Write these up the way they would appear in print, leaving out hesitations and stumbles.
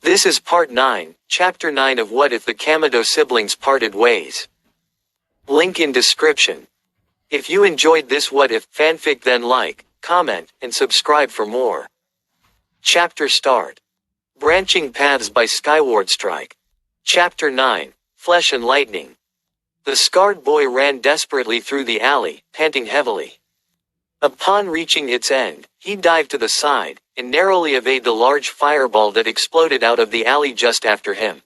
This is Part 9, Chapter 9 of What If the Kamado Siblings Parted Ways. Link in description. If you enjoyed this What If fanfic, then like, comment, and subscribe for more. Chapter Start. Branching Paths by Skyward Strike. Chapter 9, Flesh and Lightning. The scarred boy ran desperately through the alley, panting heavily. Upon reaching its end, he dived to the side, and narrowly evaded the large fireball that exploded out of the alley just after him.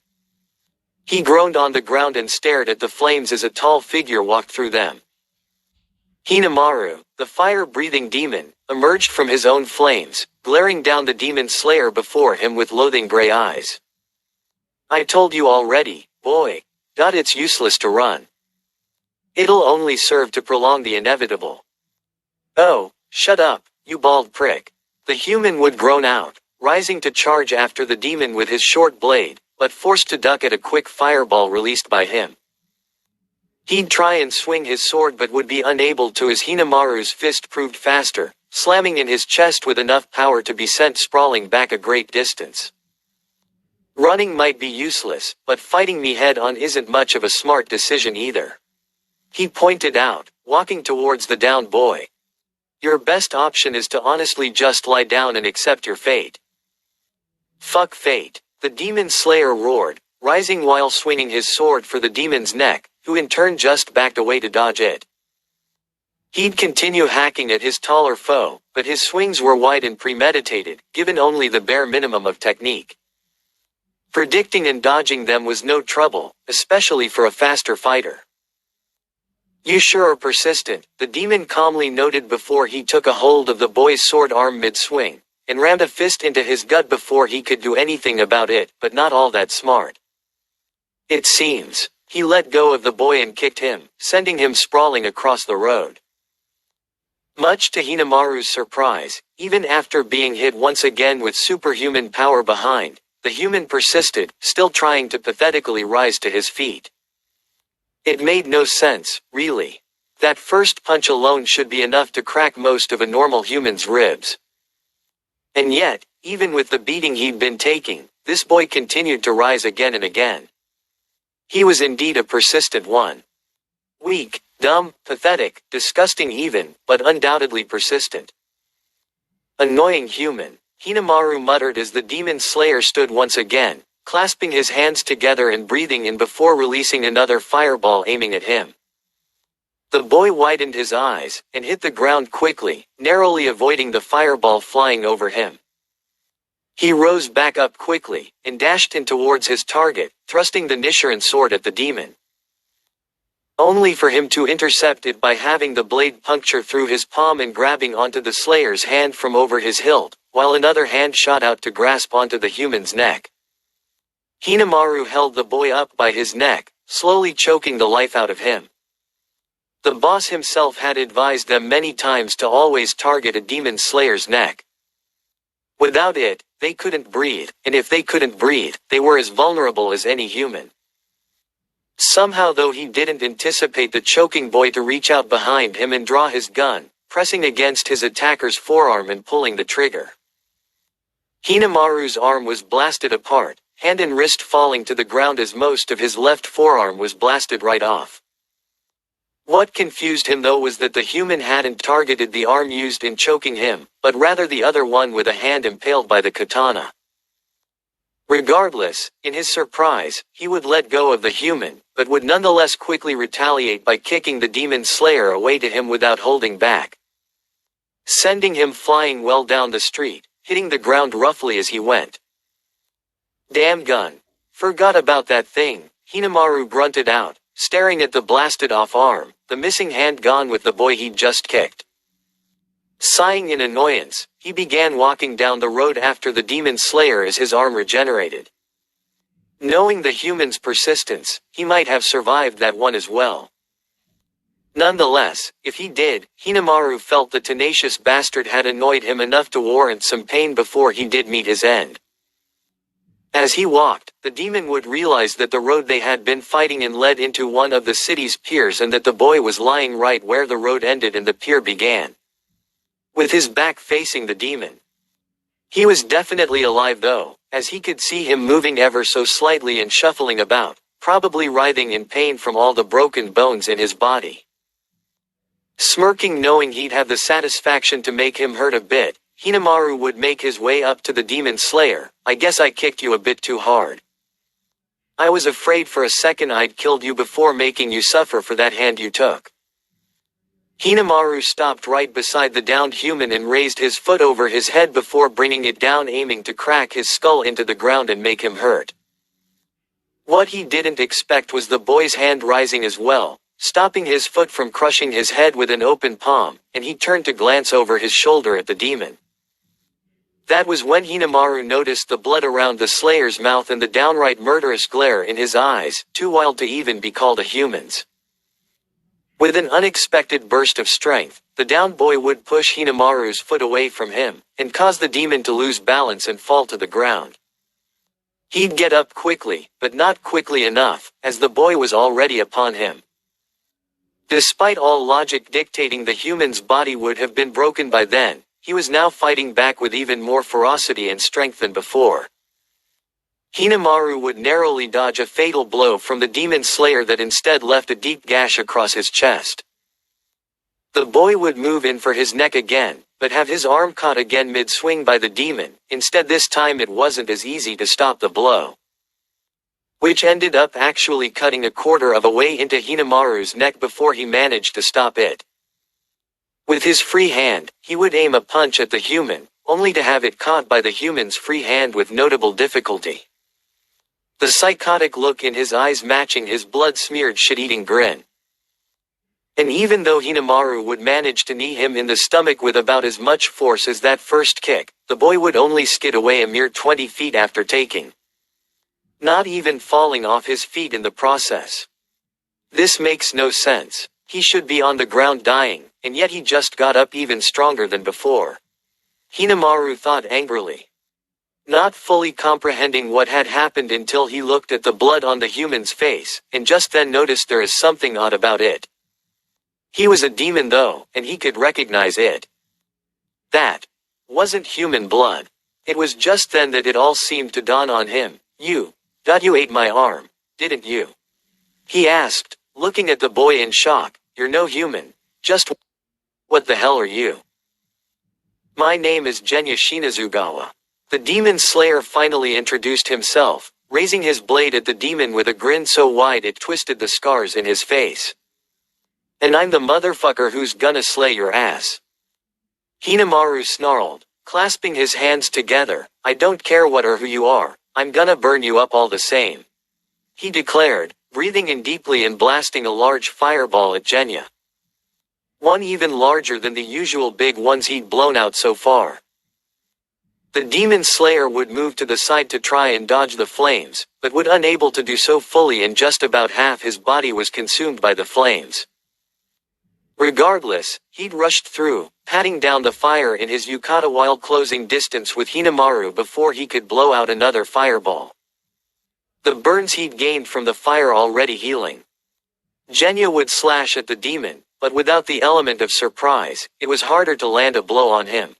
He groaned on the ground and stared at the flames as a tall figure walked through them. Hinamaru, the fire-breathing demon, emerged from his own flames, glaring down the demon slayer before him with loathing gray eyes. "I told you already, boy. It's useless to run. It'll only serve to prolong the inevitable." "Oh, shut up, you bald prick." The human would groan out, rising to charge after the demon with his short blade, but forced to duck at a quick fireball released by him. He'd try and swing his sword but would be unable to, as Hinamaru's fist proved faster, slamming in his chest with enough power to be sent sprawling back a great distance. "Running might be useless, but fighting me head-on isn't much of a smart decision either," he pointed out, walking towards the downed boy. "Your best option is to honestly just lie down and accept your fate." "Fuck fate," the demon slayer roared, rising while swinging his sword for the demon's neck, who in turn just backed away to dodge it. He'd continue hacking at his taller foe, but his swings were wide and premeditated, given only the bare minimum of technique. Predicting and dodging them was no trouble, especially for a faster fighter. "You sure are persistent," the demon calmly noted before he took a hold of the boy's sword arm mid-swing, and rammed a fist into his gut before he could do anything about it, but not all that smart. It seems. He let go of the boy and kicked him, sending him sprawling across the road. Much to Hinamaru's surprise, even after being hit once again with superhuman power behind, the human persisted, still trying to pathetically rise to his feet. It made no sense, really. That first punch alone should be enough to crack most of a normal human's ribs. And yet, even with the beating he'd been taking, this boy continued to rise again and again. He was indeed a persistent one. Weak, dumb, pathetic, disgusting even, but undoubtedly persistent. "Annoying human," Hinamaru muttered as the demon slayer stood once again, clasping his hands together and breathing in before releasing another fireball aiming at him. The boy widened his eyes, and hit the ground quickly, narrowly avoiding the fireball flying over him. He rose back up quickly, and dashed in towards his target, thrusting the Nichiren sword at the demon. Only for him to intercept it by having the blade puncture through his palm and grabbing onto the slayer's hand from over his hilt, while another hand shot out to grasp onto the human's neck. Hinamaru held the boy up by his neck, slowly choking the life out of him. The boss himself had advised them many times to always target a demon slayer's neck. Without it, they couldn't breathe, and if they couldn't breathe, they were as vulnerable as any human. Somehow, though, he didn't anticipate the choking boy to reach out behind him and draw his gun, pressing against his attacker's forearm and pulling the trigger. Hinamaru's arm was blasted apart, hand and wrist falling to the ground as most of his left forearm was blasted right off. What confused him though was that the human hadn't targeted the arm used in choking him, but rather the other one with a hand impaled by the katana. Regardless, in his surprise, he would let go of the human, but would nonetheless quickly retaliate by kicking the demon slayer away to him without holding back, sending him flying well down the street, hitting the ground roughly as he went. "Damn gun. Forgot about that thing," Hinamaru grunted out, staring at the blasted-off arm, the missing hand gone with the boy he'd just kicked. Sighing in annoyance, he began walking down the road after the demon slayer as his arm regenerated. Knowing the human's persistence, he might have survived that one as well. Nonetheless, if he did, Hinamaru felt the tenacious bastard had annoyed him enough to warrant some pain before he did meet his end. As he walked, the demon would realize that the road they had been fighting in led into one of the city's piers and that the boy was lying right where the road ended and the pier began, with his back facing the demon. He was definitely alive though, as he could see him moving ever so slightly and shuffling about, probably writhing in pain from all the broken bones in his body. Smirking, knowing he'd have the satisfaction to make him hurt a bit, Hinamaru would make his way up to the demon slayer. "I guess I kicked you a bit too hard. I was afraid for a second I'd killed you before making you suffer for that hand you took." Hinamaru stopped right beside the downed human and raised his foot over his head before bringing it down, aiming to crack his skull into the ground and make him hurt. What he didn't expect was the boy's hand rising as well, stopping his foot from crushing his head with an open palm, and he turned to glance over his shoulder at the demon. That was when Hinamaru noticed the blood around the Slayer's mouth and the downright murderous glare in his eyes, too wild to even be called a human's. With an unexpected burst of strength, the downed boy would push Hinamaru's foot away from him, and cause the demon to lose balance and fall to the ground. He'd get up quickly, but not quickly enough, as the boy was already upon him. Despite all logic dictating the human's body would have been broken by then, he was now fighting back with even more ferocity and strength than before. Hinamaru would narrowly dodge a fatal blow from the demon slayer that instead left a deep gash across his chest. The boy would move in for his neck again, but have his arm caught again mid-swing by the demon. Instead, this time it wasn't as easy to stop the blow, which ended up actually cutting a quarter of a way into Hinamaru's neck before he managed to stop it. With his free hand, he would aim a punch at the human, only to have it caught by the human's free hand with notable difficulty. The psychotic look in his eyes matching his blood-smeared shit-eating grin. And even though Hinamaru would manage to knee him in the stomach with about as much force as that first kick, the boy would only skid away a mere 20 feet after taking, not even falling off his feet in the process. This makes no sense. He should be on the ground dying, and yet he just got up even stronger than before. Hinamaru thought angrily, not fully comprehending what had happened until he looked at the blood on the human's face, and just then noticed there is something odd about it. He was a demon though, and he could recognize it. That wasn't human blood. It was just then that it all seemed to dawn on him. You ate my arm, didn't you?" he asked, looking at the boy in shock. "You're no human. Just what the hell are you?" "My name is Genya Shinazugawa." The demon slayer finally introduced himself, raising his blade at the demon with a grin so wide it twisted the scars in his face. "And I'm the motherfucker who's gonna slay your ass." Hinamaru snarled, clasping his hands together. "I don't care what or who you are, I'm gonna burn you up all the same," he declared, breathing in deeply and blasting a large fireball at Genya. One even larger than the usual big ones he'd blown out so far. The demon slayer would move to the side to try and dodge the flames, but would unable to do so fully, and just about half his body was consumed by the flames. Regardless, he'd rushed through, patting down the fire in his yukata while closing distance with Hinamaru before he could blow out another fireball. The burns he'd gained from the fire already healing. Genya would slash at the demon, but without the element of surprise, it was harder to land a blow on him.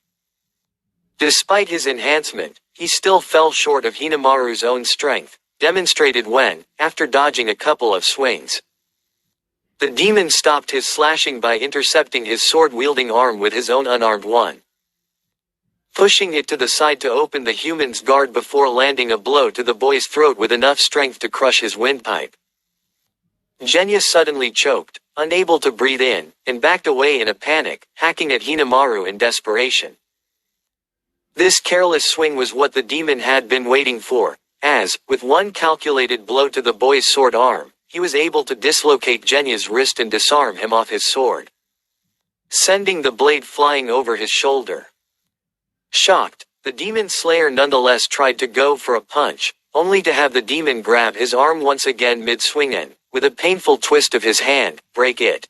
Despite his enhancement, he still fell short of Hinamaru's own strength, demonstrated when, after dodging a couple of swings, the demon stopped his slashing by intercepting his sword-wielding arm with his own unarmed one, pushing it to the side to open the human's guard before landing a blow to the boy's throat with enough strength to crush his windpipe. Genya suddenly choked, unable to breathe in, and backed away in a panic, hacking at Hinamaru in desperation. This careless swing was what the demon had been waiting for, as, with one calculated blow to the boy's sword arm, he was able to dislocate Genya's wrist and disarm him off his sword, sending the blade flying over his shoulder. Shocked, the demon slayer nonetheless tried to go for a punch, only to have the demon grab his arm once again mid-swing and, with a painful twist of his hand, break it.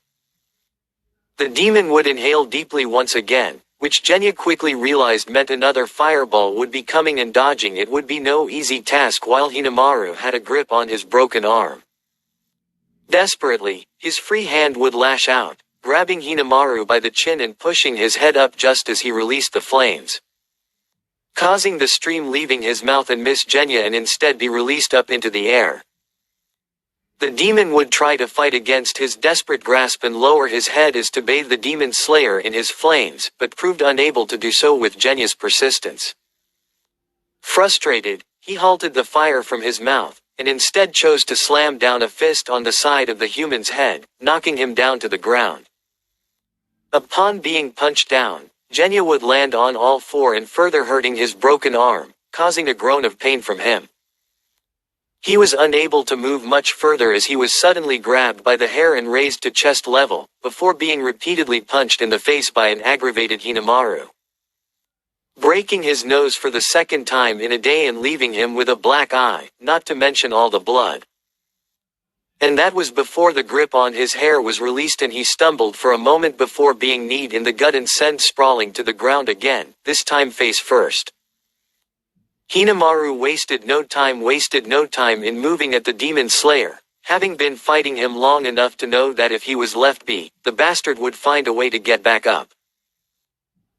The demon would inhale deeply once again, which Genya quickly realized meant another fireball would be coming, and dodging it would be no easy task while Hinamaru had a grip on his broken arm. Desperately, his free hand would lash out, grabbing Hinamaru by the chin and pushing his head up just as he released the flames. causing the stream leaving his mouth and miss Genya and instead be released up into the air. The demon would try to fight against his desperate grasp and lower his head as to bathe the demon slayer in his flames, but proved unable to do so with Genya's persistence. Frustrated, he halted the fire from his mouth, and instead chose to slam down a fist on the side of the human's head, knocking him down to the ground. Upon being punched down, Genya would land on all four and further hurting his broken arm, causing a groan of pain from him. He was unable to move much further as he was suddenly grabbed by the hair and raised to chest level, before being repeatedly punched in the face by an aggravated Hinamaru. Breaking his nose for the second time in a day and leaving him with a black eye, not to mention all the blood. And that was before the grip on his hair was released and he stumbled for a moment before being kneed in the gut and sent sprawling to the ground again, this time face first. Hinamaru wasted no time in moving at the demon slayer, having been fighting him long enough to know that if he was left be, the bastard would find a way to get back up.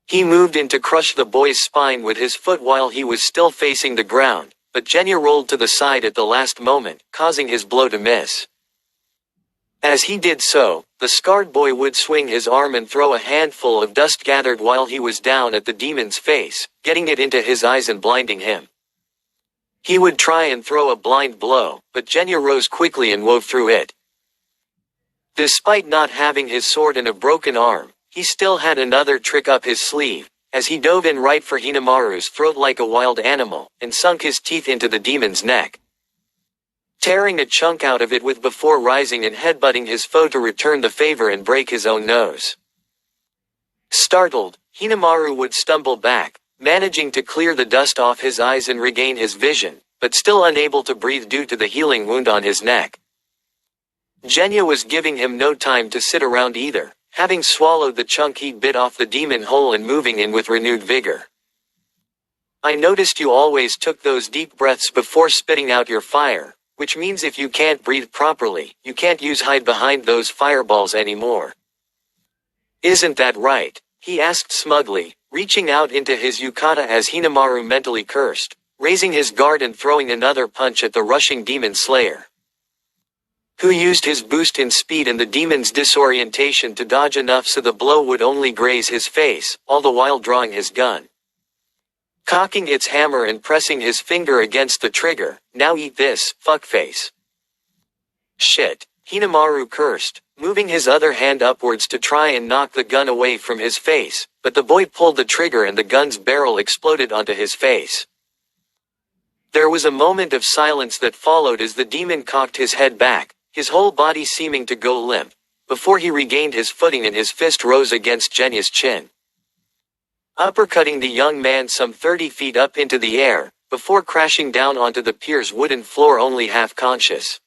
He moved in to crush the boy's spine with his foot while he was still facing the ground, but Genya rolled to the side at the last moment, causing his blow to miss. As he did so, the scarred boy would swing his arm and throw a handful of dust gathered while he was down at the demon's face, getting it into his eyes and blinding him. He would try and throw a blind blow, but Genya rose quickly and wove through it. Despite not having his sword and a broken arm, he still had another trick up his sleeve, as he dove in right for Hinamaru's throat like a wild animal, and sunk his teeth into the demon's neck, tearing a chunk out of it with before rising and headbutting his foe to return the favor and break his own nose. Startled, Hinamaru would stumble back, managing to clear the dust off his eyes and regain his vision, but still unable to breathe due to the healing wound on his neck. Genya was giving him no time to sit around either, having swallowed the chunk he'd bit off the demon whole and moving in with renewed vigor. I noticed you always took those deep breaths before spitting out your fire, which means if you can't breathe properly, you can't hide behind those fireballs anymore. Isn't that right? He asked smugly, reaching out into his yukata as Hinamaru mentally cursed, raising his guard and throwing another punch at the rushing demon slayer, who used his boost in speed and the demon's disorientation to dodge enough so the blow would only graze his face, all the while drawing his gun, cocking its hammer and pressing his finger against the trigger. Now eat this, fuckface. Shit, Hinamaru cursed, moving his other hand upwards to try and knock the gun away from his face, but the boy pulled the trigger and the gun's barrel exploded onto his face. There was a moment of silence that followed as the demon cocked his head back, his whole body seeming to go limp, before he regained his footing and his fist rose against Genya's chin, uppercutting the young man some 30 feet up into the air, before crashing down onto the pier's wooden floor only half conscious.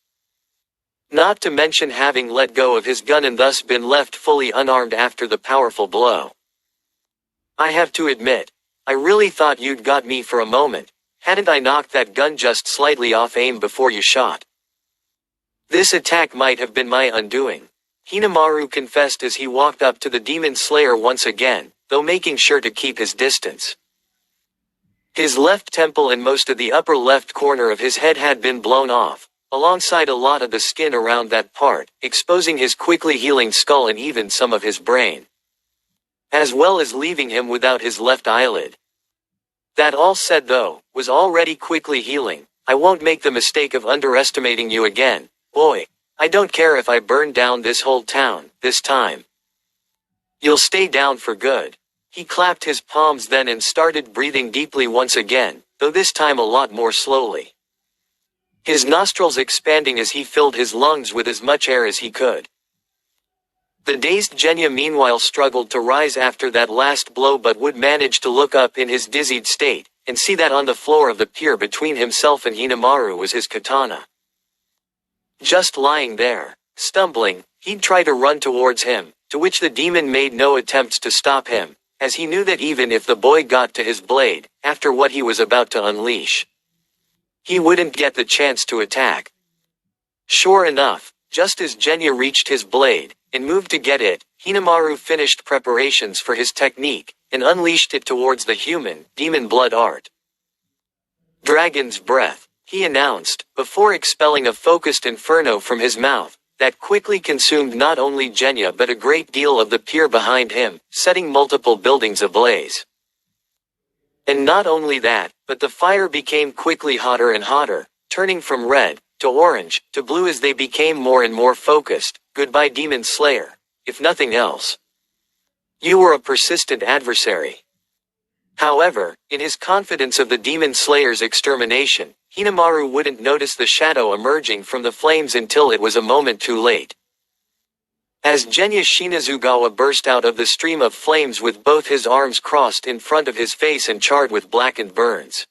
Not to mention having let go of his gun and thus been left fully unarmed after the powerful blow. I have to admit, I really thought you'd got me for a moment, hadn't I knocked that gun just slightly off aim before you shot. This attack might have been my undoing, Hinamaru confessed as he walked up to the demon slayer once again, though making sure to keep his distance. His left temple and most of the upper left corner of his head had been blown off, alongside a lot of the skin around that part, exposing his quickly healing skull and even some of his brain, as well as leaving him without his left eyelid. That all said though, was already quickly healing. I won't make the mistake of underestimating you again, boy. I don't care if I burn down this whole town, this time. You'll stay down for good. He clapped his palms then and started breathing deeply once again, though this time a lot more slowly, his nostrils expanding as he filled his lungs with as much air as he could. The dazed Genya meanwhile struggled to rise after that last blow but would manage to look up in his dizzied state, and see that on the floor of the pier between himself and Hinamaru was his katana, just lying there. Stumbling, he'd try to run towards him, to which the demon made no attempts to stop him, as he knew that even if the boy got to his blade, after what he was about to unleash, he wouldn't get the chance to attack. Sure enough, just as Genya reached his blade, and moved to get it, Hinamaru finished preparations for his technique, and unleashed it towards the human, demon blood art. Dragon's breath, he announced, before expelling a focused inferno from his mouth, that quickly consumed not only Genya but a great deal of the pier behind him, setting multiple buildings ablaze. And not only that, but the fire became quickly hotter and hotter, turning from red, to orange, to blue as they became more and more focused. Goodbye, Demon Slayer. If nothing else, you were a persistent adversary. However, in his confidence of the Demon Slayer's extermination, Hinamaru wouldn't notice the shadow emerging from the flames until it was a moment too late. As Genya Shinazugawa burst out of the stream of flames with both his arms crossed in front of his face and charred with blackened burns,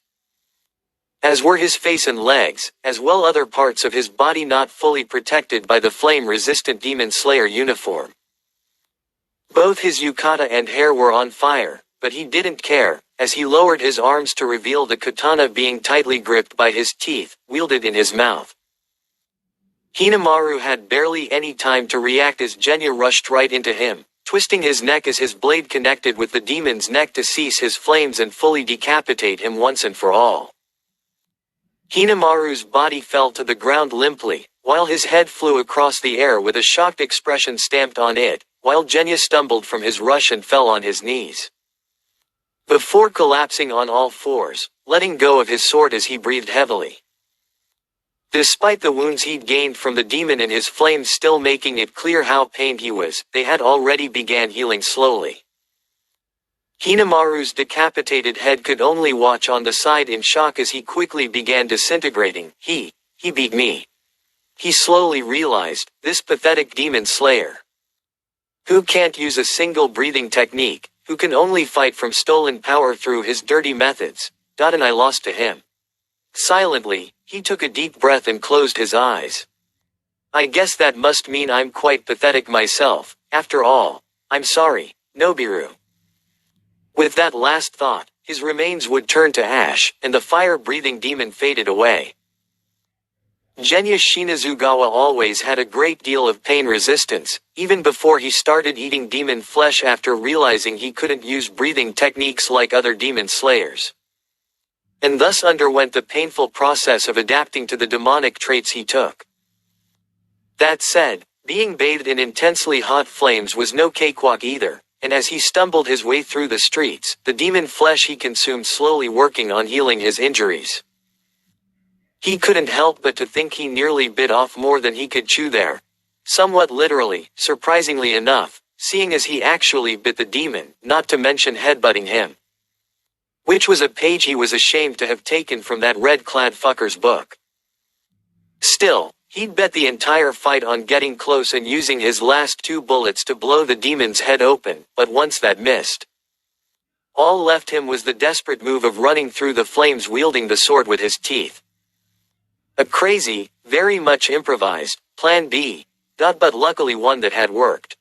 as were his face and legs, as well other parts of his body not fully protected by the flame-resistant Demon Slayer uniform. Both his yukata and hair were on fire, but he didn't care, as he lowered his arms to reveal the katana being tightly gripped by his teeth, wielded in his mouth. Hinamaru had barely any time to react as Genya rushed right into him, twisting his neck as his blade connected with the demon's neck to cease his flames and fully decapitate him once and for all. Hinamaru's body fell to the ground limply, while his head flew across the air with a shocked expression stamped on it, while Genya stumbled from his rush and fell on his knees, before collapsing on all fours, letting go of his sword as he breathed heavily. Despite the wounds he'd gained from the demon and his flames still making it clear how pained he was, they had already began healing slowly. Hinamaru's decapitated head could only watch on the side in shock as he quickly began disintegrating. He beat me. He slowly realized, this pathetic demon slayer, who can't use a single breathing technique, who can only fight from stolen power through his dirty methods, and I lost to him. Silently, he took a deep breath and closed his eyes. I guess that must mean I'm quite pathetic myself, after all. I'm sorry, Nobiru. With that last thought, his remains would turn to ash, and the fire-breathing demon faded away. Genya Shinazugawa always had a great deal of pain resistance, even before he started eating demon flesh after realizing he couldn't use breathing techniques like other demon slayers, and thus underwent the painful process of adapting to the demonic traits he took. That said, being bathed in intensely hot flames was no cakewalk either, and as he stumbled his way through the streets, the demon flesh he consumed slowly working on healing his injuries. He couldn't help but to think he nearly bit off more than he could chew there. Somewhat literally, surprisingly enough, seeing as he actually bit the demon, not to mention headbutting him, which was a page he was ashamed to have taken from that red-clad fucker's book. Still, he'd bet the entire fight on getting close and using his last 2 bullets to blow the demon's head open, but once that missed, all left him was the desperate move of running through the flames wielding the sword with his teeth. A crazy, very much improvised, plan B, but luckily one that had worked.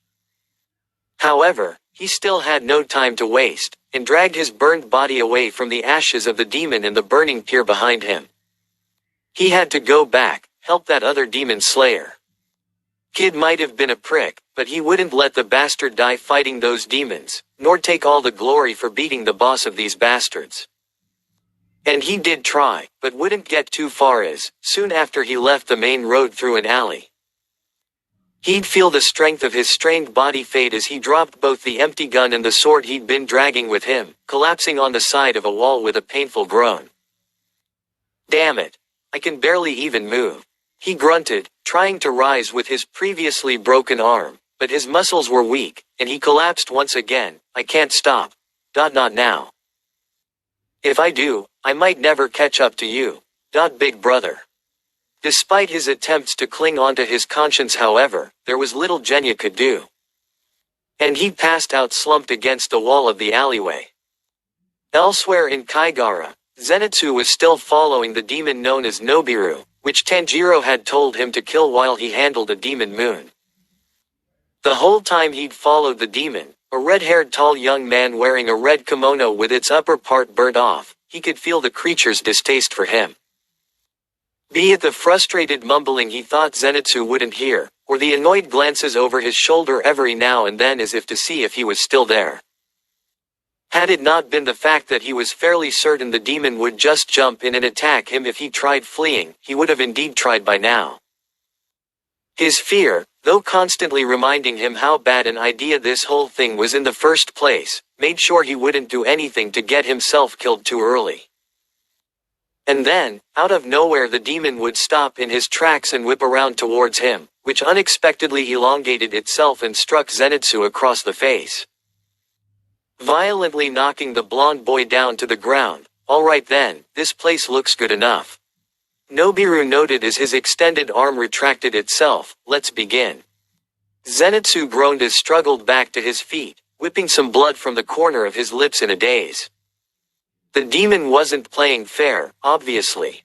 However, he still had no time to waste, and dragged his burned body away from the ashes of the demon and the burning pier behind him. He had to go back, help that other demon slayer. Kid might have been a prick, but he wouldn't let the bastard die fighting those demons, nor take all the glory for beating the boss of these bastards. And he did try, but wouldn't get too far as, soon after he left the main road through an alley, he'd feel the strength of his strained body fade as he dropped both the empty gun and the sword he'd been dragging with him, collapsing on the side of a wall with a painful groan. Damn it. I can barely even move. He grunted, trying to rise with his previously broken arm, but his muscles were weak, and he collapsed once again. I can't stop. Not now. If I do, I might never catch up to you. Big brother. Despite his attempts to cling onto his conscience, however, there was little Genya could do. And he passed out slumped against the wall of the alleyway. Elsewhere in Kaigara, Zenitsu was still following the demon known as Nobiru, which Tanjiro had told him to kill while he handled a demon moon. The whole time he'd followed the demon, a red-haired tall young man wearing a red kimono with its upper part burnt off, he could feel the creature's distaste for him. Be it the frustrated mumbling he thought Zenitsu wouldn't hear, or the annoyed glances over his shoulder every now and then as if to see if he was still there. Had it not been the fact that he was fairly certain the demon would just jump in and attack him if he tried fleeing, he would have indeed tried by now. His fear, though constantly reminding him how bad an idea this whole thing was in the first place, made sure he wouldn't do anything to get himself killed too early. And then, out of nowhere the demon would stop in his tracks and whip around towards him, which unexpectedly elongated itself and struck Zenitsu across the face, violently knocking the blonde boy down to the ground. "Alright then, this place looks good enough," Nobiru noted as his extended arm retracted itself. "Let's begin." Zenitsu groaned as struggled back to his feet, whipping some blood from the corner of his lips in a daze. The demon wasn't playing fair, obviously.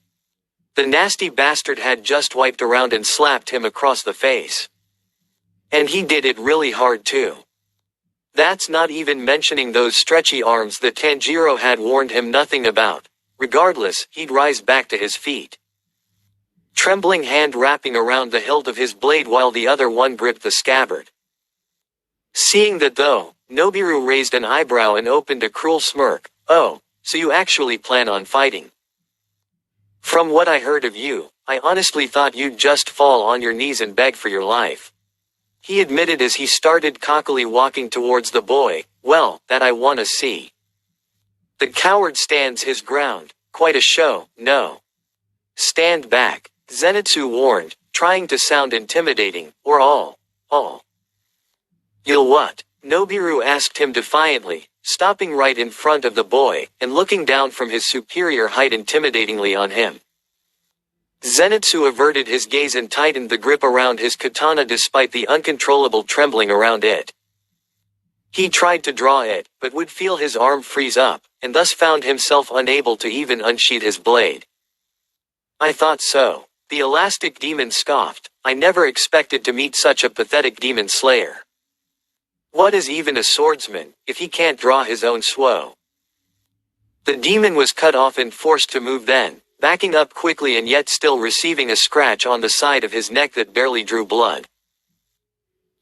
The nasty bastard had just wiped around and slapped him across the face. And he did it really hard too. That's not even mentioning those stretchy arms that Tanjiro had warned him nothing about. Regardless, he'd rise back to his feet, trembling hand wrapping around the hilt of his blade while the other one gripped the scabbard. Seeing that though, Nobiru raised an eyebrow and opened a cruel smirk. "Oh, so you actually plan on fighting? From what I heard of you, I honestly thought you'd just fall on your knees and beg for your life," he admitted as he started cockily walking towards the boy. "Well, that I wanna see." "The coward stands his ground. Quite a show, no?" "Stand back," Zenitsu warned, trying to sound intimidating. "Or all. You'll what?" Nobiru asked him defiantly, stopping right in front of the boy, and looking down from his superior height intimidatingly on him. Zenitsu averted his gaze and tightened the grip around his katana despite the uncontrollable trembling around it. He tried to draw it, but would feel his arm freeze up, and thus found himself unable to even unsheath his blade. "I thought so," the elastic demon scoffed. "I never expected to meet such a pathetic demon slayer. What is even a swordsman, if he can't draw his own suo?" The demon was cut off and forced to move then, backing up quickly and yet still receiving a scratch on the side of his neck that barely drew blood.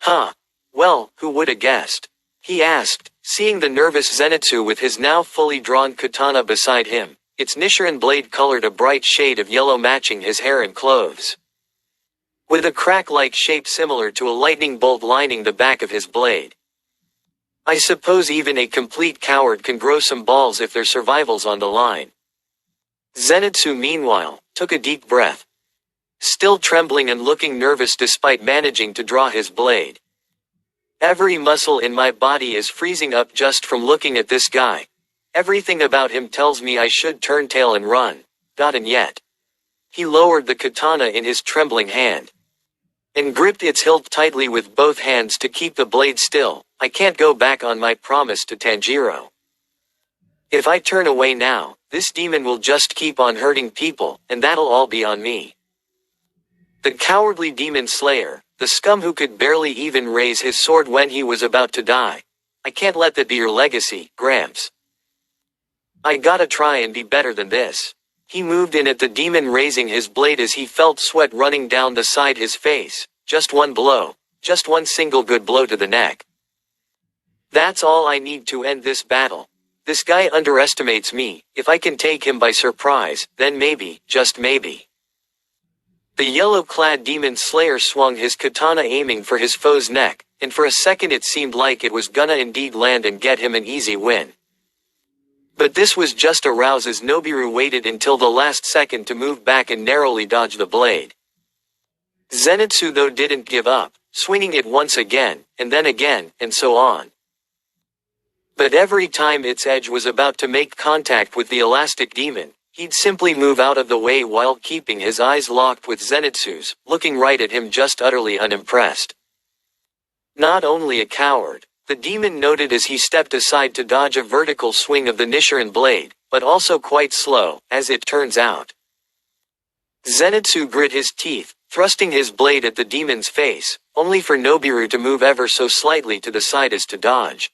"Huh. Well, who woulda guessed?" he asked, seeing the nervous Zenitsu with his now fully drawn katana beside him, its Nichiren blade colored a bright shade of yellow matching his hair and clothes, with a crack-like shape similar to a lightning bolt lining the back of his blade. "I suppose even a complete coward can grow some balls if their survival's on the line." Zenitsu meanwhile, took a deep breath, still trembling and looking nervous despite managing to draw his blade. "Every muscle in my body is freezing up just from looking at this guy. Everything about him tells me I should turn tail and run. And yet." He lowered the katana in his trembling hand, and gripped its hilt tightly with both hands to keep the blade still. "I can't go back on my promise to Tanjiro. If I turn away now, this demon will just keep on hurting people, and that'll all be on me. The cowardly demon slayer, the scum who could barely even raise his sword when he was about to die. I can't let that be your legacy, Gramps. I gotta try and be better than this." He moved in at the demon raising his blade as he felt sweat running down the side his face. "Just one blow. Just one single good blow to the neck. That's all I need to end this battle. This guy underestimates me. If I can take him by surprise, then maybe, just maybe." The yellow-clad demon slayer swung his katana aiming for his foe's neck, and for a second it seemed like it was gonna indeed land and get him an easy win. But this was just a rouse as Nobiru waited until the last second to move back and narrowly dodge the blade. Zenitsu though didn't give up, swinging it once again, and then again, and so on. But every time its edge was about to make contact with the elastic demon, he'd simply move out of the way while keeping his eyes locked with Zenitsu's, looking right at him just utterly unimpressed. Not only a coward, the demon noted as he stepped aside to dodge a vertical swing of the Nichiren blade, but also quite slow, as it turns out. Zenitsu grit his teeth, thrusting his blade at the demon's face, only for Nobiru to move ever so slightly to the side as to dodge,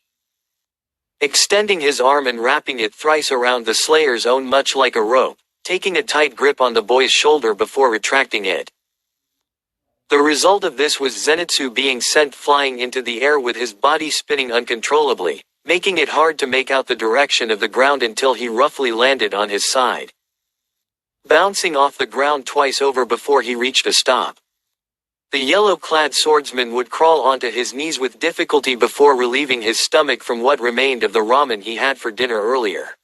extending his arm and wrapping it thrice around the slayer's own much like a rope, taking a tight grip on the boy's shoulder before retracting it. The result of this was Zenitsu being sent flying into the air with his body spinning uncontrollably, making it hard to make out the direction of the ground until he roughly landed on his side, bouncing off the ground twice over before he reached a stop. The yellow-clad swordsman would crawl onto his knees with difficulty before relieving his stomach from what remained of the ramen he had for dinner earlier.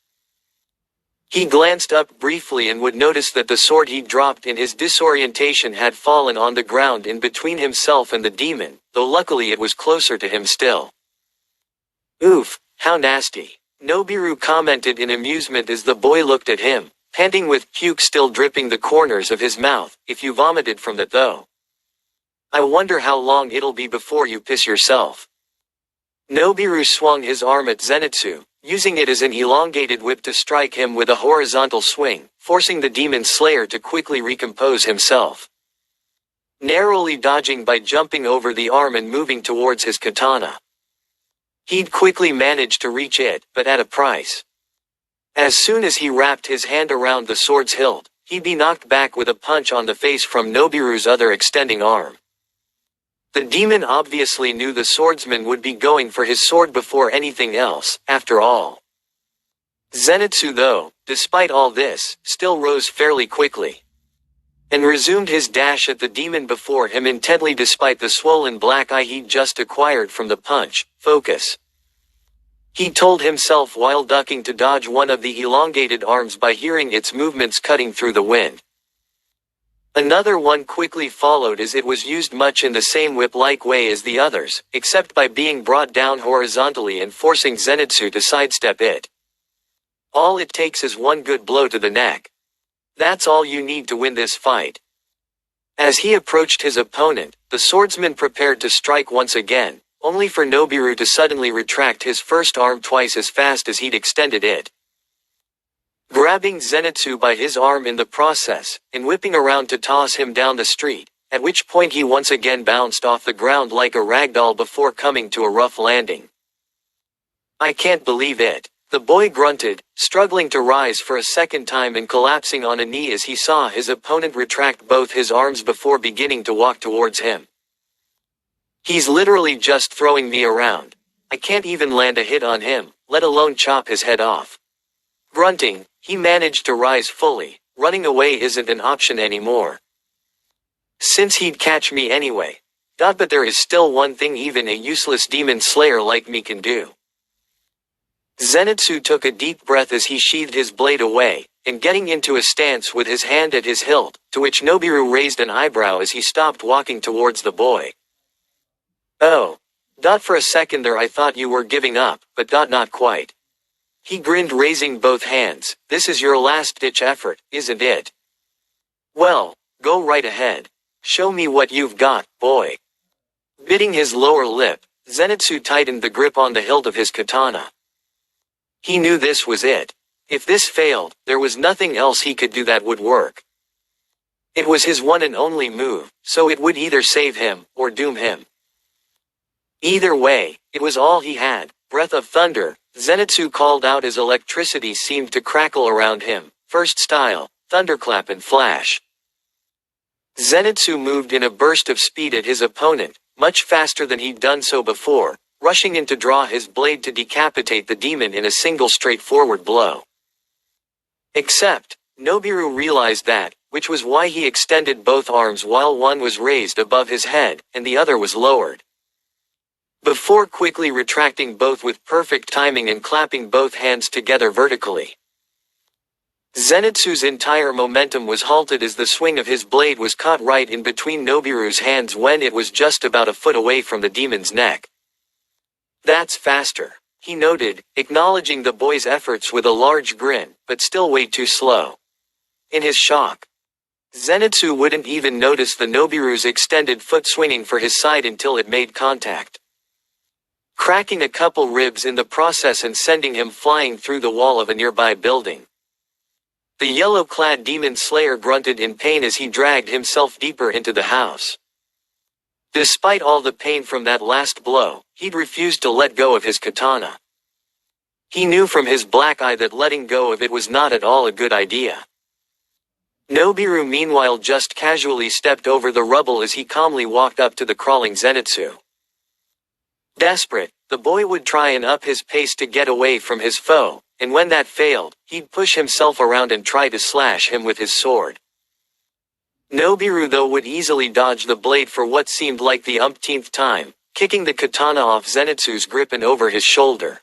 He glanced up briefly and would notice that the sword he'd dropped in his disorientation had fallen on the ground in between himself and the demon, though luckily it was closer to him still. "Oof, how nasty," Nobiru commented in amusement as the boy looked at him, panting with puke still dripping the corners of his mouth. "If you vomited from that though. I wonder how long it'll be before you piss yourself." Nobiru swung his arm at Zenitsu, using it as an elongated whip to strike him with a horizontal swing, forcing the demon slayer to quickly recompose himself, narrowly dodging by jumping over the arm and moving towards his katana. He'd quickly managed to reach it, but at a price. As soon as he wrapped his hand around the sword's hilt, he'd be knocked back with a punch on the face from Nobiru's other extending arm. The demon obviously knew the swordsman would be going for his sword before anything else, after all. Zenitsu though, despite all this, still rose fairly quickly, and resumed his dash at the demon before him intently despite the swollen black eye he'd just acquired from the punch. "Focus," he told himself while ducking to dodge one of the elongated arms by hearing its movements cutting through the wind. Another one quickly followed as it was used much in the same whip-like way as the others, except by being brought down horizontally and forcing Zenitsu to sidestep it. All it takes is one good blow to the neck. That's all you need to win this fight. As he approached his opponent, the swordsman prepared to strike once again, only for Nobiru to suddenly retract his first arm twice as fast as he'd extended it, grabbing Zenitsu by his arm in the process, and whipping around to toss him down the street, at which point he once again bounced off the ground like a ragdoll before coming to a rough landing. "I can't believe it," the boy grunted, struggling to rise for a second time and collapsing on a knee as he saw his opponent retract both his arms before beginning to walk towards him. "He's literally just throwing me around. I can't even land a hit on him, let alone chop his head off." Grunting, he managed to rise fully. Running away isn't an option anymore, since he'd catch me anyway. But there is still one thing even a useless demon slayer like me can do. Zenitsu took a deep breath as he sheathed his blade away, and getting into a stance with his hand at his hilt, to which Nobiru raised an eyebrow as he stopped walking towards the boy. "Oh. For a second there I thought you were giving up, but not quite." He grinned, raising both hands. "This is your last-ditch effort, isn't it? Well, go right ahead. Show me what you've got, boy." Biting his lower lip, Zenitsu tightened the grip on the hilt of his katana. He knew this was it. If this failed, there was nothing else he could do that would work. It was his one and only move, so it would either save him, or doom him. Either way, it was all he had. "Breath of thunder," Zenitsu called out as electricity seemed to crackle around him. "First style, thunderclap and flash." Zenitsu moved in a burst of speed at his opponent, much faster than he'd done so before, rushing in to draw his blade to decapitate the demon in a single straightforward blow. Except, Nobiru realized that, which was why he extended both arms while one was raised above his head, and the other was lowered, before quickly retracting both with perfect timing and clapping both hands together vertically. Zenitsu's entire momentum was halted as the swing of his blade was caught right in between Nobiru's hands when it was just about a foot away from the demon's neck. "That's faster," he noted, acknowledging the boy's efforts with a large grin, but still way too slow. In his shock, Zenitsu wouldn't even notice the Nobiru's extended foot swinging for his side until it made contact, cracking a couple ribs in the process and sending him flying through the wall of a nearby building. The yellow-clad demon slayer grunted in pain as he dragged himself deeper into the house. Despite all the pain from that last blow, he'd refused to let go of his katana. He knew from his black eye that letting go of it was not at all a good idea. Nobiru meanwhile just casually stepped over the rubble as he calmly walked up to the crawling Zenitsu. Desperate, the boy would try and up his pace to get away from his foe, and when that failed, he'd push himself around and try to slash him with his sword. Nobiru though would easily dodge the blade for what seemed like the umpteenth time, kicking the katana off Zenitsu's grip and over his shoulder.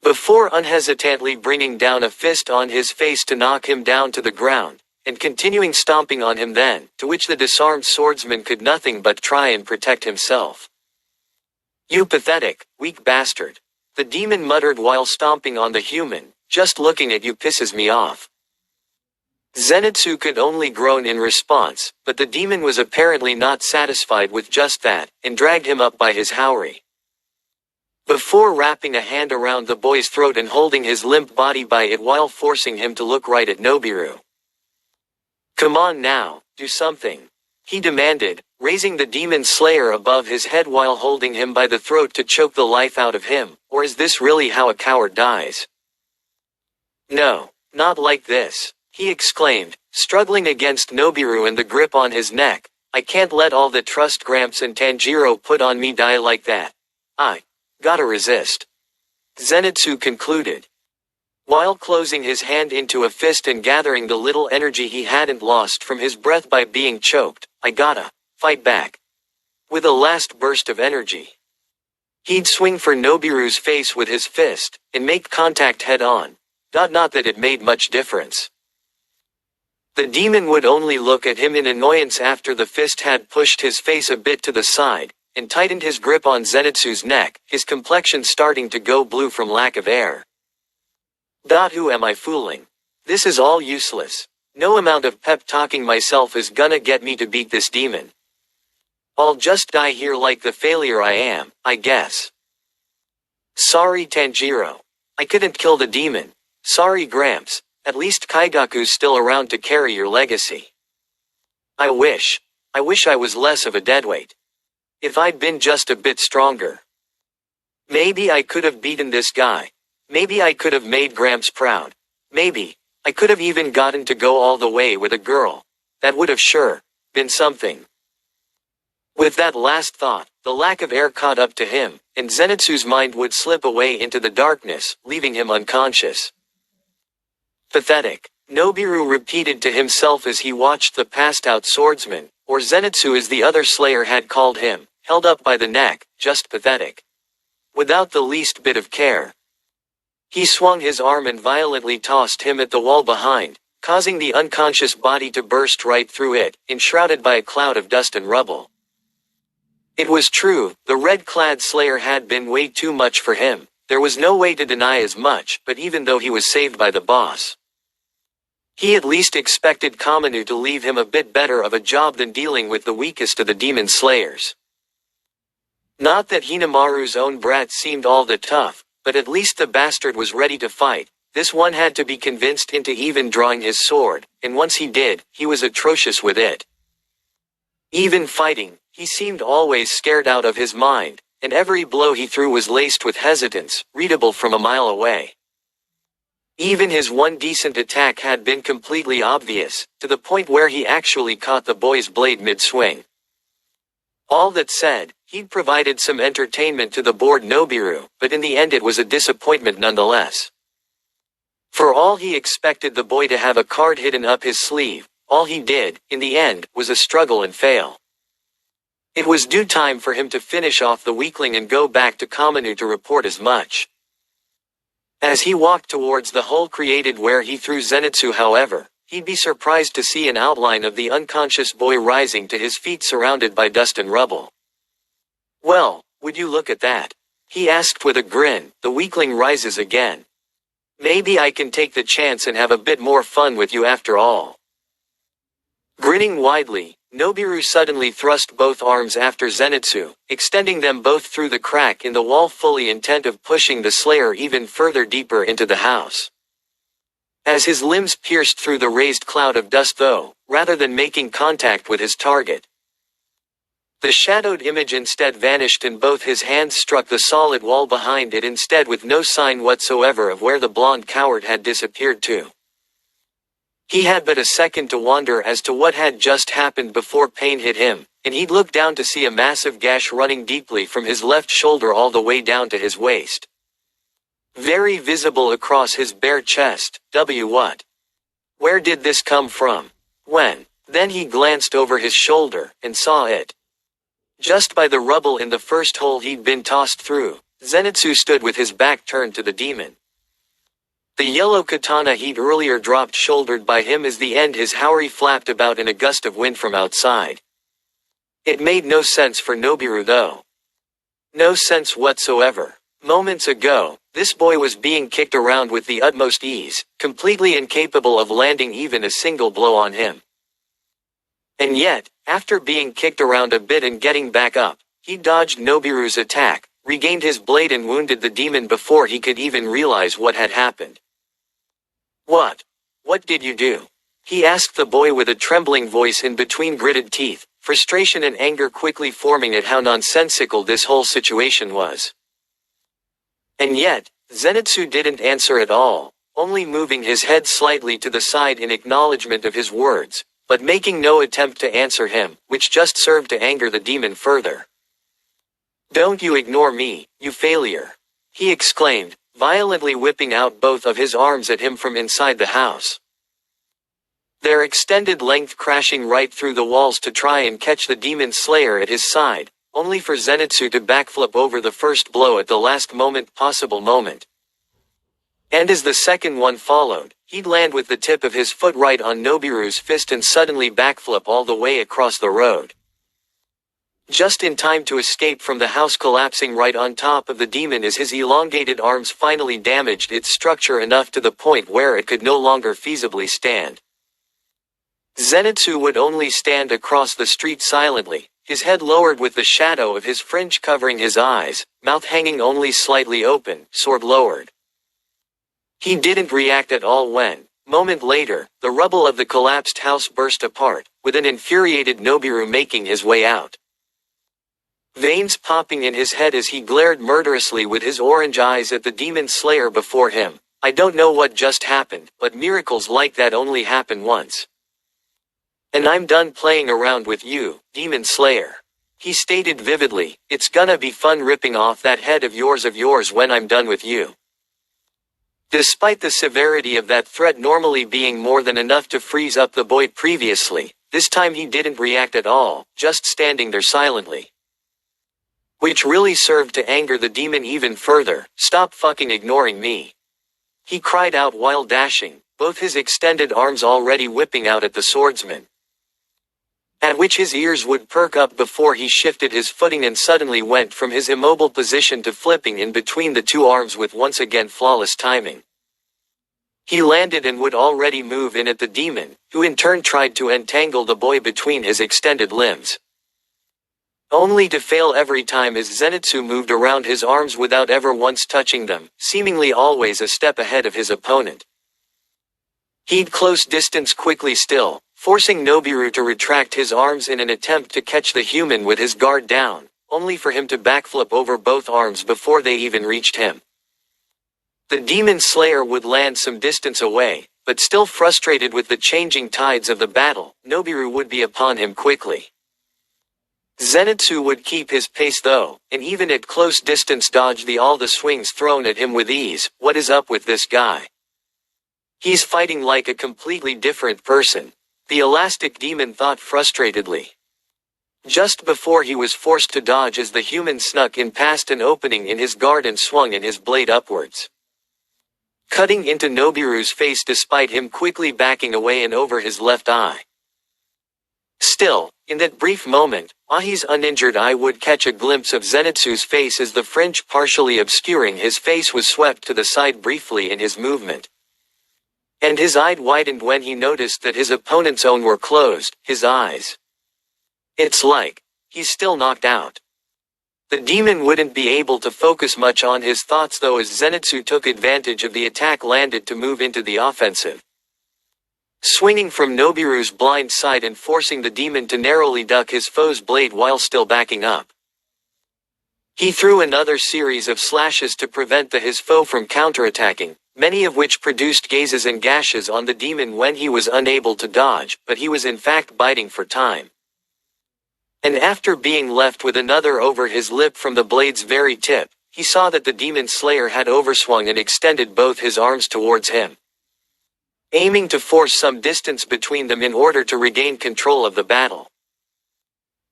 Before unhesitantly bringing down a fist on his face to knock him down to the ground, and continuing stomping on him then, to which the disarmed swordsman could nothing but try and protect himself. "You pathetic, weak bastard," the demon muttered while stomping on the human, "just looking at you pisses me off." Zenitsu could only groan in response, but the demon was apparently not satisfied with just that, and dragged him up by his haori. Before wrapping a hand around the boy's throat and holding his limp body by it while forcing him to look right at Nobiru. "Come on now, do something," he demanded, raising the demon slayer above his head while holding him by the throat to choke the life out of him. "Or is this really how a coward dies?" "No, not like this," he exclaimed, struggling against Nobiru and the grip on his neck. "I can't let all the trust Gramps and Tanjiro put on me die like that. I gotta resist," Zenitsu concluded, while closing his hand into a fist and gathering the little energy he hadn't lost from his breath by being choked. "I gotta fight back." With a last burst of energy, he'd swing for Nobiru's face with his fist, and make contact head-on. Not that it made much difference. The demon would only look at him in annoyance after the fist had pushed his face a bit to the side, and tightened his grip on Zenitsu's neck, his complexion starting to go blue from lack of air. Who am I fooling? This is all useless. No amount of pep-talking myself is gonna get me to beat this demon. I'll just die here like the failure I am, I guess. Sorry Tanjiro. I couldn't kill the demon. Sorry Gramps. At least Kaigaku's still around to carry your legacy. I wish I was less of a deadweight. If I'd been just a bit stronger. Maybe I could have beaten this guy. Maybe I could have made Gramps proud. Maybe I could have even gotten to go all the way with a girl. That would have sure been something." With that last thought, the lack of air caught up to him, and Zenitsu's mind would slip away into the darkness, leaving him unconscious. "Pathetic," Nobiru repeated to himself as he watched the passed-out swordsman, or Zenitsu as the other slayer had called him, held up by the neck, just pathetic. Without the least bit of care. He swung his arm and violently tossed him at the wall behind, causing the unconscious body to burst right through it, enshrouded by a cloud of dust and rubble. It was true, the red-clad slayer had been way too much for him. There was no way to deny as much, but even though he was saved by the boss, he at least expected Kamado to leave him a bit better of a job than dealing with the weakest of the demon slayers. Not that Hinamaru's own brat seemed all that tough, but at least the bastard was ready to fight. This one had to be convinced into even drawing his sword, and once he did, he was atrocious with it. Even fighting, he seemed always scared out of his mind, and every blow he threw was laced with hesitance, readable from a mile away. Even his one decent attack had been completely obvious, to the point where he actually caught the boy's blade mid-swing. All that said, he'd provided some entertainment to the bored Nobiru, but in the end it was a disappointment nonetheless. For all he expected the boy to have a card hidden up his sleeve, all he did, in the end, was a struggle and fail. It was due time for him to finish off the weakling and go back to Kamado to report as much. As he walked towards the hole created where he threw Zenitsu however, he'd be surprised to see an outline of the unconscious boy rising to his feet surrounded by dust and rubble. "Well, would you look at that?" he asked with a grin. "The weakling rises again. Maybe I can take the chance and have a bit more fun with you after all." Grinning widely, Nobiru suddenly thrust both arms after Zenitsu, extending them both through the crack in the wall fully intent of pushing the slayer even further deeper into the house. As his limbs pierced through the raised cloud of dust though, rather than making contact with his target, the shadowed image instead vanished and both his hands struck the solid wall behind it instead with no sign whatsoever of where the blonde coward had disappeared to. He had but a second to wonder as to what had just happened before pain hit him, and he'd look down to see a massive gash running deeply from his left shoulder all the way down to his waist. Very visible across his bare chest. What? Where did this come from? When? Then he glanced over his shoulder, and saw it. Just by the rubble in the first hole he'd been tossed through, Zenitsu stood with his back turned to the demon. The yellow katana he'd earlier dropped shouldered by him as the end his haori flapped about in a gust of wind from outside. It made no sense for Nobiru though. No sense whatsoever. Moments ago, this boy was being kicked around with the utmost ease, completely incapable of landing even a single blow on him. And yet, after being kicked around a bit and getting back up, he dodged Nobiru's attack, regained his blade and wounded the demon before he could even realize what had happened. What? What did you do? He asked the boy with a trembling voice in between gritted teeth, frustration and anger quickly forming at how nonsensical this whole situation was. And yet, Zenitsu didn't answer at all, only moving his head slightly to the side in acknowledgement of his words, but making no attempt to answer him, which just served to anger the demon further. "Don't you ignore me, you failure!" he exclaimed, violently whipping out both of his arms at him from inside the house. Their extended length crashing right through the walls to try and catch the demon slayer at his side, only for Zenitsu to backflip over the first blow at the last possible moment. And as the second one followed, he'd land with the tip of his foot right on Nobiru's fist and suddenly backflip all the way across the road. Just in time to escape from the house collapsing right on top of the demon as his elongated arms finally damaged its structure enough to the point where it could no longer feasibly stand. Zenitsu would only stand across the street silently, his head lowered with the shadow of his fringe covering his eyes, mouth hanging only slightly open, sword lowered. He didn't react at all when, moment later, the rubble of the collapsed house burst apart, with an infuriated Nobiru making his way out. Veins popping in his head as he glared murderously with his orange eyes at the demon slayer before him. "I don't know what just happened, but miracles like that only happen once. And I'm done playing around with you, demon slayer," he stated vividly. "It's gonna be fun ripping off that head of yours when I'm done with you." Despite the severity of that threat normally being more than enough to freeze up the boy previously, this time he didn't react at all, just standing there silently. Which really served to anger the demon even further. "Stop fucking ignoring me," he cried out while dashing, both his extended arms already whipping out at the swordsman. At which his ears would perk up before he shifted his footing and suddenly went from his immobile position to flipping in between the two arms with once again flawless timing. He landed and would already move in at the demon, who in turn tried to entangle the boy between his extended limbs. Only to fail every time as Zenitsu moved around his arms without ever once touching them, seemingly always a step ahead of his opponent. He'd close distance quickly still, forcing Nobiru to retract his arms in an attempt to catch the human with his guard down, only for him to backflip over both arms before they even reached him. The demon slayer would land some distance away, but still frustrated with the changing tides of the battle, Nobiru would be upon him quickly. Zenitsu would keep his pace though, and even at close distance dodge all the swings thrown at him with ease. What is up with this guy? He's fighting like a completely different person, the elastic demon thought frustratedly. Just before he was forced to dodge as the human snuck in past an opening in his guard and swung in his blade upwards, cutting into Nobiru's face despite him quickly backing away and over his left eye. Still, in that brief moment, Ahi's uninjured eye would catch a glimpse of Zenitsu's face as the fringe partially obscuring his face was swept to the side briefly in his movement. And his eye widened when he noticed that his opponent's own were closed, his eyes. It's like, he's still knocked out. The demon wouldn't be able to focus much on his thoughts though as Zenitsu took advantage of the attack landed to move into the offensive, swinging from Nobiru's blind side and forcing the demon to narrowly duck his foe's blade while still backing up. He threw another series of slashes to prevent his foe from counterattacking, many of which produced gazes and gashes on the demon when he was unable to dodge, but he was in fact biting for time. And after being left with another over his lip from the blade's very tip, he saw that the demon slayer had overswung and extended both his arms towards him, aiming to force some distance between them in order to regain control of the battle.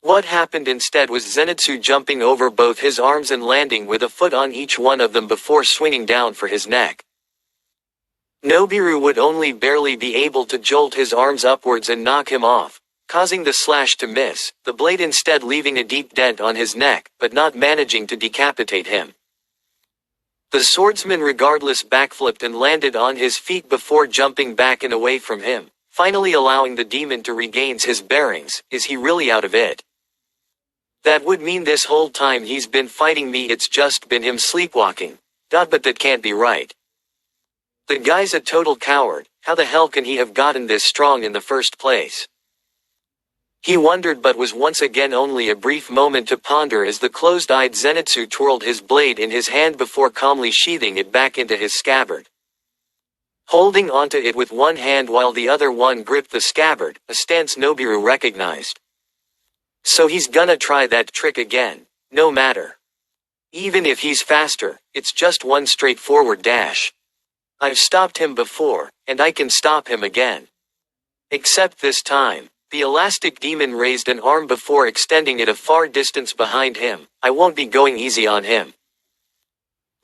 What happened instead was Zenitsu jumping over both his arms and landing with a foot on each one of them before swinging down for his neck. Nobiru would only barely be able to jolt his arms upwards and knock him off, causing the slash to miss, the blade instead leaving a deep dent on his neck, but not managing to decapitate him. The swordsman regardless backflipped and landed on his feet before jumping back and away from him, finally allowing the demon to regain his bearings. Is he really out of it? That would mean this whole time he's been fighting me, it's just been him sleepwalking. But that can't be right. The guy's a total coward. How the hell can he have gotten this strong in the first place? He wondered, but was once again only a brief moment to ponder as the closed-eyed Zenitsu twirled his blade in his hand before calmly sheathing it back into his scabbard. Holding onto it with one hand while the other one gripped the scabbard, a stance Nobiru recognized. So he's gonna try that trick again, no matter. Even if he's faster, it's just one straightforward dash. I've stopped him before, and I can stop him again. Except this time. The elastic demon raised an arm before extending it a far distance behind him. I won't be going easy on him.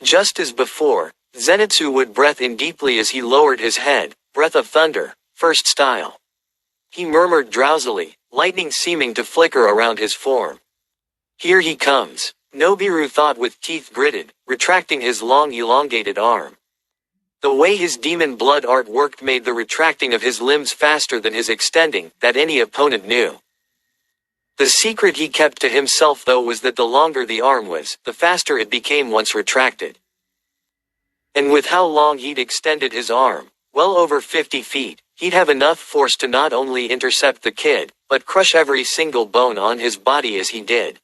Just as before, Zenitsu would breath in deeply as he lowered his head, breath of thunder, first style. He murmured drowsily, lightning seeming to flicker around his form. Here he comes, Nobiru thought with teeth gritted, retracting his long elongated arm. The way his demon blood art worked made the retracting of his limbs faster than his extending, that any opponent knew. The secret he kept to himself though was that the longer the arm was, the faster it became once retracted. And with how long he'd extended his arm, well over 50 feet, he'd have enough force to not only intercept the kid, but crush every single bone on his body as he did.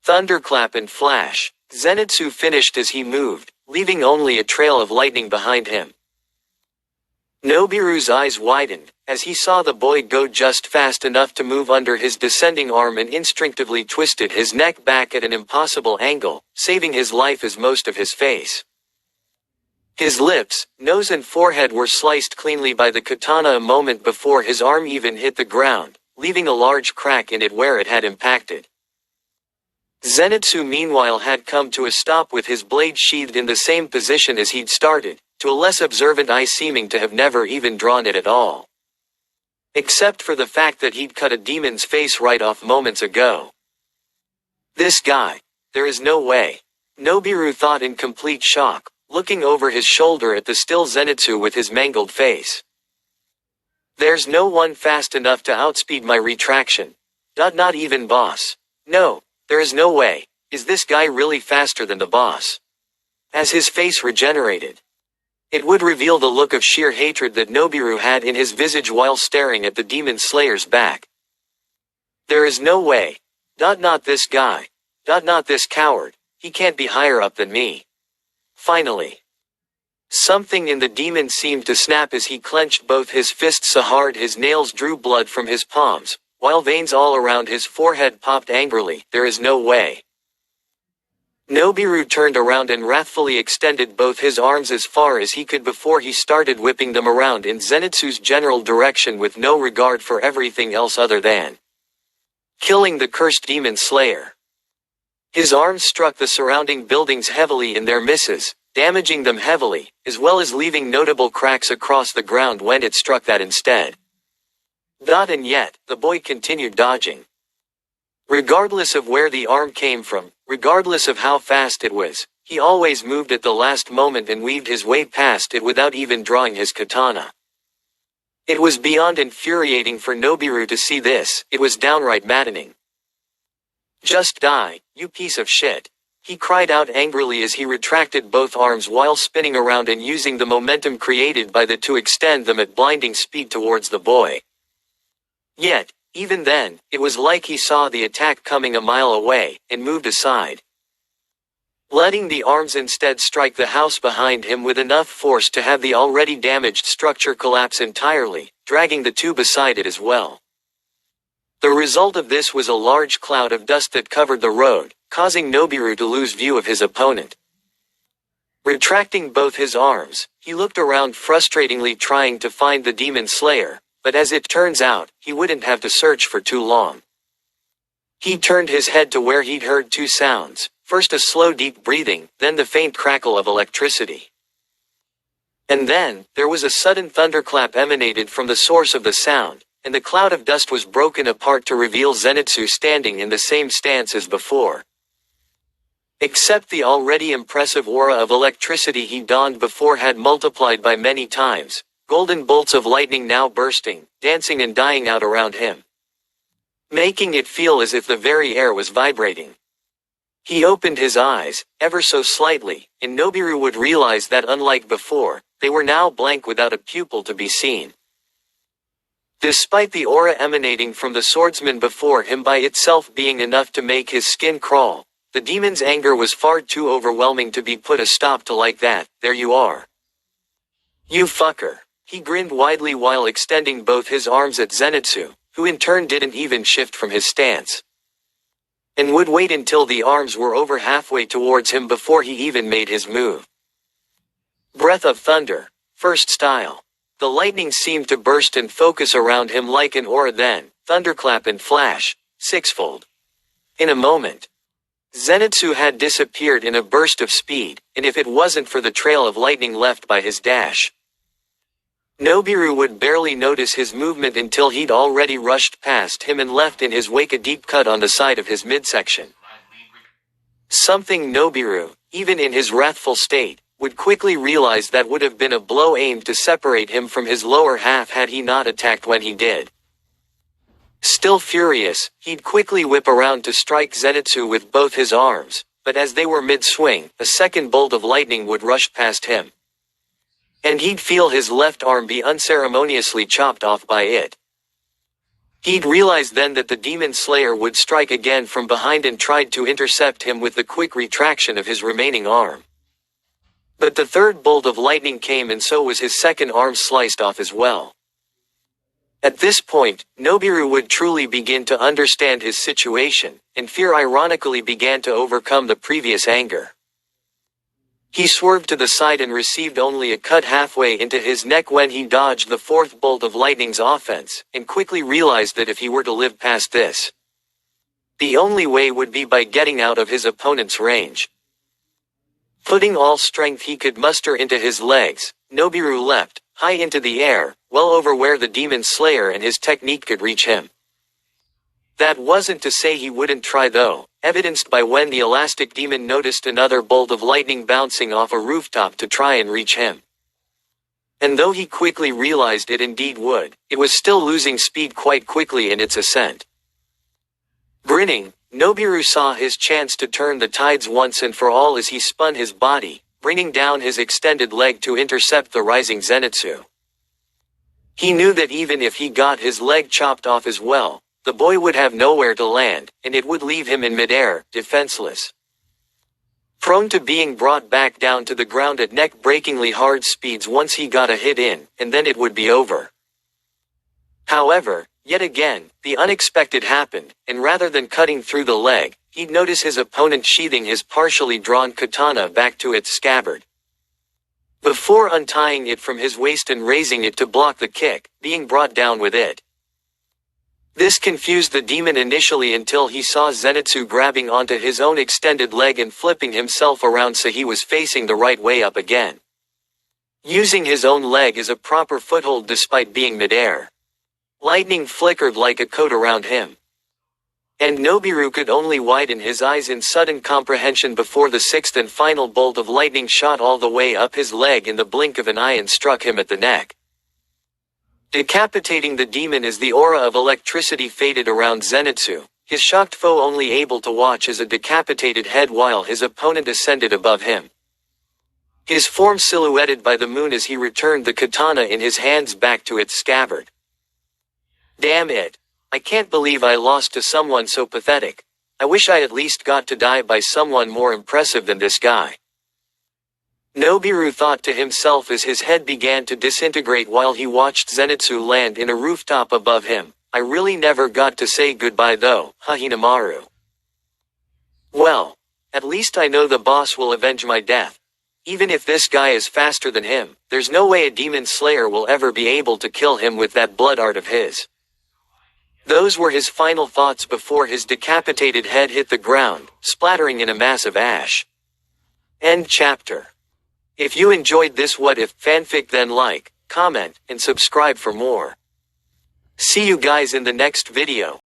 Thunderclap and flash, Zenitsu finished as he moved, leaving only a trail of lightning behind him. Nobiru's eyes widened, as he saw the boy go just fast enough to move under his descending arm and instinctively twisted his neck back at an impossible angle, saving his life as most of his face. His lips, nose and forehead were sliced cleanly by the katana a moment before his arm even hit the ground, leaving a large crack in it where it had impacted. Zenitsu meanwhile had come to a stop with his blade sheathed in the same position as he'd started, to a less observant eye seeming to have never even drawn it at all. Except for the fact that he'd cut a demon's face right off moments ago. This guy. There is no way. Nobiru thought in complete shock, looking over his shoulder at the still Zenitsu with his mangled face. There's no one fast enough to outspeed my retraction. Not even boss. No. There is no way. Is this guy really faster than the boss? As his face regenerated, it would reveal the look of sheer hatred that Nobiru had in his visage while staring at the demon slayer's back. There is no way. Not this guy. Not this coward. He can't be higher up than me. Finally. Something in the demon seemed to snap as he clenched both his fists so hard his nails drew blood from his palms, while veins all around his forehead popped angrily. There is no way. Nobiru turned around and wrathfully extended both his arms as far as he could before he started whipping them around in Zenitsu's general direction with no regard for everything else other than killing the cursed demon slayer. His arms struck the surrounding buildings heavily in their misses, damaging them heavily, as well as leaving notable cracks across the ground when it struck that instead. And yet, the boy continued dodging. Regardless of where the arm came from, regardless of how fast it was, he always moved at the last moment and weaved his way past it without even drawing his katana. It was beyond infuriating for Nobiru to see this, it was downright maddening. Just die, you piece of shit. He cried out angrily as he retracted both arms while spinning around and using the momentum created by the to extend them at blinding speed towards the boy. Yet, even then, it was like he saw the attack coming a mile away, and moved aside. letting the arms instead strike the house behind him with enough force to have the already damaged structure collapse entirely, dragging the two beside it as well. The result of this was a large cloud of dust that covered the road, causing Nobiru to lose view of his opponent. Retracting both his arms, he looked around frustratingly trying to find the demon slayer, but as it turns out, he wouldn't have to search for too long. He turned his head to where he'd heard two sounds, first a slow deep breathing, then the faint crackle of electricity. And then, there was a sudden thunderclap emanated from the source of the sound, and the cloud of dust was broken apart to reveal Zenitsu standing in the same stance as before. Except the already impressive aura of electricity he donned before had multiplied by many times, golden bolts of lightning now bursting, dancing and dying out around him, making it feel as if the very air was vibrating. He opened his eyes, ever so slightly, and Nobiru would realize that unlike before, they were now blank without a pupil to be seen. Despite the aura emanating from the swordsman before him by itself being enough to make his skin crawl, the demon's anger was far too overwhelming to be put a stop to like that. There you are. You fucker. He grinned widely while extending both his arms at Zenitsu, who in turn didn't even shift from his stance, and would wait until the arms were over halfway towards him before he even made his move. Breath of thunder, first style. The lightning seemed to burst and focus around him like an aura, then thunderclap and flash, sixfold. In a moment, Zenitsu had disappeared in a burst of speed, and if it wasn't for the trail of lightning left by his dash, Nobiru would barely notice his movement until he'd already rushed past him and left in his wake a deep cut on the side of his midsection. Something Nobiru, even in his wrathful state, would quickly realize that would have been a blow aimed to separate him from his lower half had he not attacked when he did. Still furious, he'd quickly whip around to strike Zenitsu with both his arms, but as they were mid-swing, a second bolt of lightning would rush past him, and he'd feel his left arm be unceremoniously chopped off by it. He'd realize then that the demon slayer would strike again from behind and tried to intercept him with the quick retraction of his remaining arm. But the third bolt of lightning came and so was his second arm sliced off as well. At this point, Nobiru would truly begin to understand his situation, and fear ironically began to overcome the previous anger. He swerved to the side and received only a cut halfway into his neck when he dodged the fourth bolt of lightning's offense, and quickly realized that if he were to live past this, the only way would be by getting out of his opponent's range. Putting all strength he could muster into his legs, Nobiru leapt, high into the air, well over where the demon slayer and his technique could reach him. That wasn't to say he wouldn't try though, evidenced by when the elastic demon noticed another bolt of lightning bouncing off a rooftop to try and reach him. And though he quickly realized it indeed would, it was still losing speed quite quickly in its ascent. Grinning, Nobiru saw his chance to turn the tides once and for all as he spun his body, bringing down his extended leg to intercept the rising Zenitsu. He knew that even if he got his leg chopped off as well, the boy would have nowhere to land, and it would leave him in midair, defenseless, prone to being brought back down to the ground at neck-breakingly hard speeds once he got a hit in, and then it would be over. However, yet again, the unexpected happened, and rather than cutting through the leg, he'd notice his opponent sheathing his partially drawn katana back to its scabbard, before untying it from his waist and raising it to block the kick, being brought down with it. This confused the demon initially until he saw Zenitsu grabbing onto his own extended leg and flipping himself around so he was facing the right way up again, using his own leg as a proper foothold despite being midair. Lightning flickered like a coat around him, and Nobiru could only widen his eyes in sudden comprehension before the sixth and final bolt of lightning shot all the way up his leg in the blink of an eye and struck him at the neck, decapitating the demon as the aura of electricity faded around Zenitsu, his shocked foe only able to watch as a decapitated head while his opponent ascended above him, his form silhouetted by the moon as he returned the katana in his hands back to its scabbard. Damn it. I can't believe I lost to someone so pathetic. I wish I at least got to die by someone more impressive than this guy. Nobiru thought to himself as his head began to disintegrate while he watched Zenitsu land in a rooftop above him. I really never got to say goodbye though, Hinamaru. Well, at least I know the boss will avenge my death. Even if this guy is faster than him, there's no way a demon slayer will ever be able to kill him with that blood art of his. Those were his final thoughts before his decapitated head hit the ground, splattering in a mass of ash. End chapter. If you enjoyed this What If fanfic, then like, comment, and subscribe for more. See you guys in the next video.